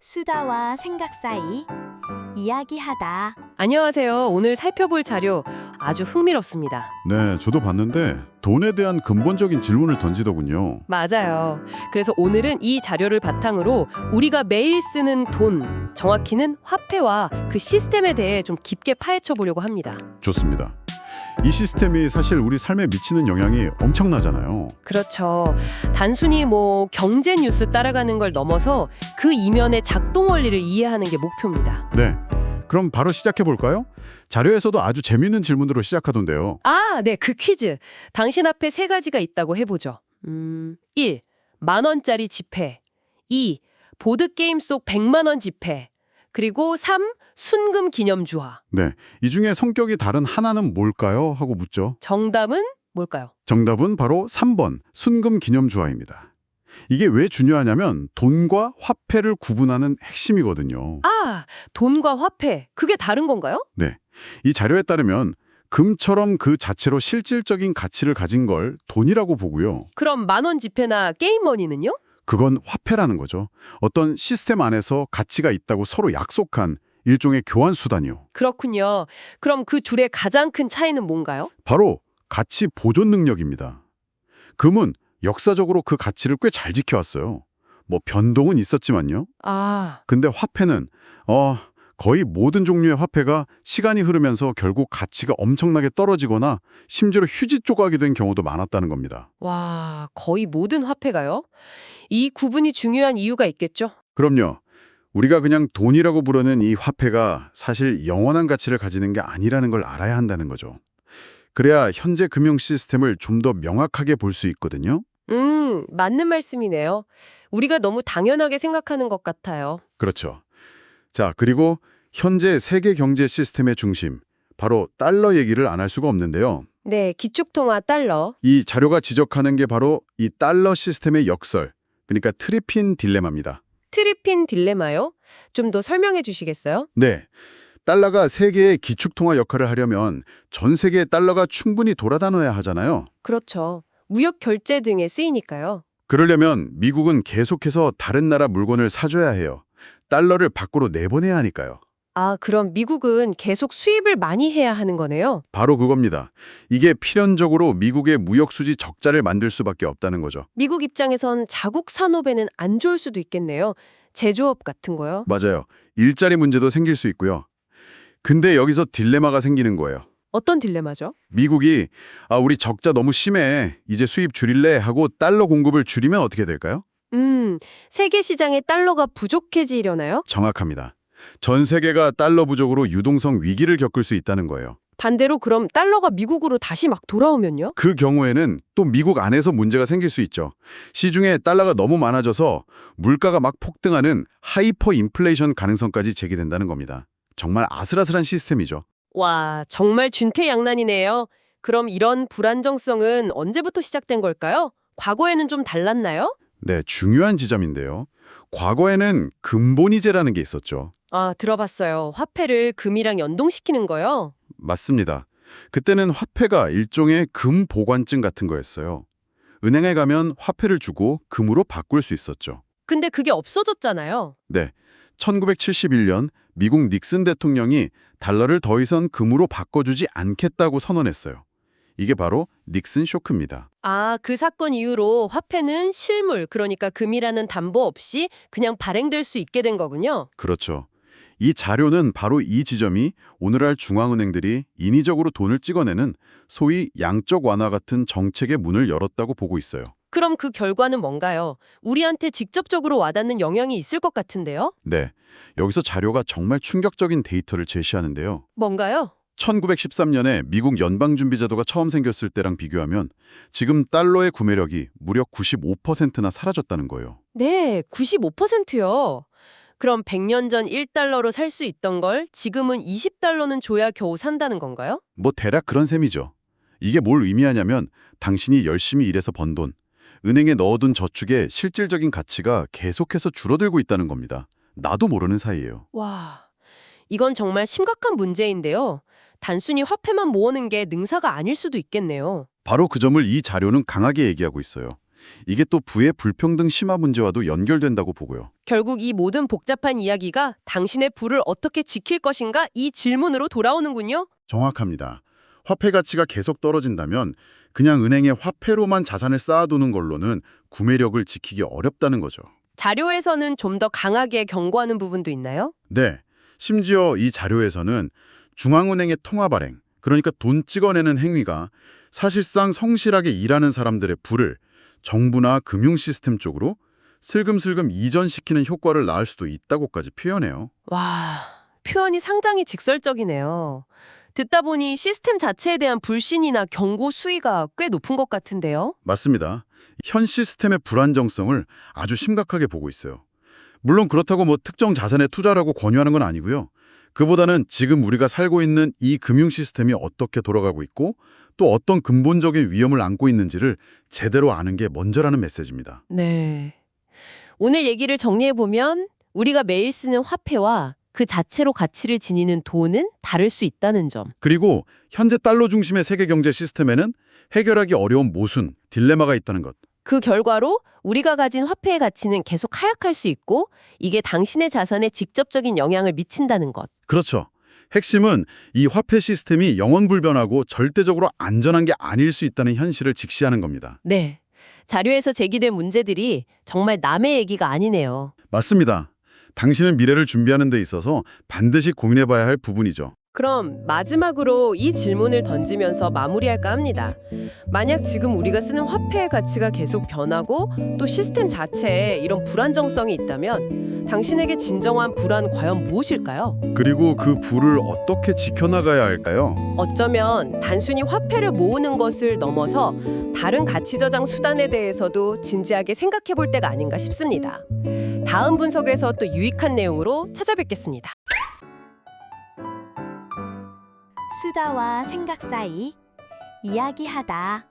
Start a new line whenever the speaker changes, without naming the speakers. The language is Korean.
수다와 생각 사이 이야기하다.
안녕하세요. 오늘 살펴볼 자료 아주 흥미롭습니다.
네, 저도 봤는데 돈에 대한 근본적인 질문을 던지더군요.
맞아요. 그래서 오늘은 이 자료를 바탕으로 우리가 매일 쓰는 돈, 정확히는 화폐와 그 시스템에 대해 좀 깊게 파헤쳐 보려고 합니다.
좋습니다. 이 시스템이 사실 우리 삶에 미치는 영향이 엄청나잖아요.
그렇죠. 단순히 경제 뉴스 따라가는 걸 넘어서 그 이면의 작동 원리를 이해하는 게 목표입니다.
네, 그럼 바로 시작해 볼까요? 자료에서도 아주 재미있는 질문으로 시작하던데요.
네, 그 퀴즈. 당신 앞에 세 가지가 있다고 해보죠. 1. 10,000원짜리 지폐. 2. 보드게임 속 100만 원 지폐. 그리고 3. 순금 기념주화.
네, 이 중에 성격이 다른 하나는 뭘까요? 하고 묻죠.
정답은 뭘까요?
정답은 바로 3번 순금 기념주화입니다. 이게 왜 중요하냐면 돈과 화폐를 구분하는 핵심이거든요.
돈과 화폐. 그게 다른 건가요?
네, 이 자료에 따르면 금처럼 그 자체로 실질적인 가치를 가진 걸 돈이라고 보고요.
그럼 10,000원 지폐나 게임머니는요?
그건 화폐라는 거죠. 어떤 시스템 안에서 가치가 있다고 서로 약속한 일종의 교환 수단이요.
그렇군요. 그럼 그 둘의 가장 큰 차이는 뭔가요?
바로 가치 보존 능력입니다. 금은 역사적으로 그 가치를 꽤 잘 지켜왔어요. 변동은 있었지만요.
아,
근데 화폐는 거의 모든 종류의 화폐가 시간이 흐르면서 결국 가치가 엄청나게 떨어지거나 심지어 휴지 조각이 된 경우도 많았다는 겁니다.
와, 거의 모든 화폐가요? 이 구분이 중요한 이유가 있겠죠?
그럼요. 우리가 그냥 돈이라고 부르는 이 화폐가 사실 영원한 가치를 가지는 게 아니라는 걸 알아야 한다는 거죠. 그래야 현재 금융 시스템을 좀 더 명확하게 볼 수 있거든요.
맞는 말씀이네요. 우리가 너무 당연하게 생각하는 것 같아요.
그렇죠. 자, 그리고 현재 세계 경제 시스템의 중심, 바로 달러 얘기를 안 할 수가 없는데요.
네, 기축통화 달러.
이 자료가 지적하는 게 바로 이 달러 시스템의 역설, 그러니까 트리핀 딜레마입니다.
트리핀 딜레마요? 좀 더 설명해 주시겠어요?
네, 달러가 세계의 기축통화 역할을 하려면 전 세계의 달러가 충분히 돌아다녀야 하잖아요.
그렇죠. 무역 결제 등에 쓰이니까요.
그러려면 미국은 계속해서 다른 나라 물건을 사줘야 해요. 달러를 밖으로 내보내야 하니까요.
그럼 미국은 계속 수입을 많이 해야 하는 거네요?
바로 그겁니다. 이게 필연적으로 미국의 무역 수지 적자를 만들 수밖에 없다는 거죠.
미국 입장에선 자국 산업에는 안 좋을 수도 있겠네요. 제조업 같은 거요?
맞아요. 일자리 문제도 생길 수 있고요. 근데 여기서 딜레마가 생기는 거예요.
어떤 딜레마죠?
미국이 우리 적자 너무 심해. 이제 수입 줄일래 하고 달러 공급을 줄이면 어떻게 될까요?
세계 시장에 달러가 부족해지려나요?
정확합니다. 전 세계가 달러 부족으로 유동성 위기를 겪을 수 있다는 거예요.
반대로 그럼 달러가 미국으로 다시 막 돌아오면요?
그 경우에는 또 미국 안에서 문제가 생길 수 있죠. 시중에 달러가 너무 많아져서 물가가 막 폭등하는 하이퍼 인플레이션 가능성까지 제기된다는 겁니다. 정말 아슬아슬한 시스템이죠.
와, 정말 준퇴양난이네요. 그럼 이런 불안정성은 언제부터 시작된 걸까요? 과거에는 좀 달랐나요?
네, 중요한 지점인데요. 과거에는 금본위제라는 게 있었죠.
들어봤어요. 화폐를 금이랑 연동시키는 거요?
맞습니다. 그때는 화폐가 일종의 금 보관증 같은 거였어요. 은행에 가면 화폐를 주고 금으로 바꿀 수 있었죠.
근데 그게 없어졌잖아요.
네, 1971년 미국 닉슨 대통령이 달러를 더 이상 금으로 바꿔주지 않겠다고 선언했어요. 이게 바로 닉슨 쇼크입니다.
그 사건 이후로 화폐는 실물, 그러니까 금이라는 담보 없이 그냥 발행될 수 있게 된 거군요.
그렇죠. 이 자료는 바로 이 지점이 오늘날 중앙은행들이 인위적으로 돈을 찍어내는 소위 양적 완화 같은 정책의 문을 열었다고 보고 있어요.
그럼 그 결과는 뭔가요? 우리한테 직접적으로 와닿는 영향이 있을 것 같은데요?
네, 여기서 자료가 정말 충격적인 데이터를 제시하는데요.
뭔가요?
1913년에 미국 연방준비제도가 처음 생겼을 때랑 비교하면 지금 달러의 구매력이 무려 95%나 사라졌다는 거예요.
네, 95%요. 그럼 100년 전 1달러로 살 수 있던 걸 지금은 20달러는 줘야 겨우 산다는 건가요?
대략 그런 셈이죠. 이게 뭘 의미하냐면 당신이 열심히 일해서 번 돈, 은행에 넣어둔 저축의 실질적인 가치가 계속해서 줄어들고 있다는 겁니다. 나도 모르는 사이예요.
와, 이건 정말 심각한 문제인데요. 단순히 화폐만 모으는 게 능사가 아닐 수도 있겠네요.
바로 그 점을 이 자료는 강하게 얘기하고 있어요. 이게 또 부의 불평등 심화 문제와도 연결된다고 보고요.
결국 이 모든 복잡한 이야기가 당신의 부를 어떻게 지킬 것인가 이 질문으로 돌아오는군요.
정확합니다. 화폐 가치가 계속 떨어진다면 그냥 은행에 화폐로만 자산을 쌓아두는 걸로는 구매력을 지키기 어렵다는 거죠.
자료에서는 좀 더 강하게 경고하는 부분도 있나요?
네, 심지어 이 자료에서는 중앙은행의 통화 발행, 그러니까 돈 찍어내는 행위가 사실상 성실하게 일하는 사람들의 부를 정부나 금융 시스템 쪽으로 슬금슬금 이전시키는 효과를 낳을 수도 있다고까지 표현해요.
와, 표현이 상당히 직설적이네요. 듣다 보니 시스템 자체에 대한 불신이나 경고 수위가 꽤 높은 것 같은데요?
맞습니다. 현 시스템의 불안정성을 아주 심각하게 보고 있어요. 물론 그렇다고 특정 자산에 투자라고 권유하는 건 아니고요. 그보다는 지금 우리가 살고 있는 이 금융 시스템이 어떻게 돌아가고 있고 또 어떤 근본적인 위험을 안고 있는지를 제대로 아는 게 먼저라는 메시지입니다.
네. 오늘 얘기를 정리해보면 우리가 매일 쓰는 화폐와 그 자체로 가치를 지니는 돈은 다를 수 있다는 점.
그리고 현재 달러 중심의 세계 경제 시스템에는 해결하기 어려운 모순, 딜레마가 있다는 것.
그 결과로 우리가 가진 화폐의 가치는 계속 하락할 수 있고 이게 당신의 자산에 직접적인 영향을 미친다는 것.
그렇죠. 핵심은 이 화폐 시스템이 영원불변하고 절대적으로 안전한 게 아닐 수 있다는 현실을 직시하는 겁니다.
네. 자료에서 제기된 문제들이 정말 남의 얘기가 아니네요.
맞습니다. 당신은 미래를 준비하는 데 있어서 반드시 고민해봐야 할 부분이죠.
그럼 마지막으로 이 질문을 던지면서 마무리할까 합니다. 만약 지금 우리가 쓰는 화폐의 가치가 계속 변하고 또 시스템 자체에 이런 불안정성이 있다면 당신에게 진정한 불안 과연 무엇일까요?
그리고 그 부를 어떻게 지켜나가야 할까요?
어쩌면 단순히 화폐를 모으는 것을 넘어서 다른 가치 저장 수단에 대해서도 진지하게 생각해 볼 때가 아닌가 싶습니다. 다음 분석에서 또 유익한 내용으로 찾아뵙겠습니다.
수다와 생각 사이 이야기하다.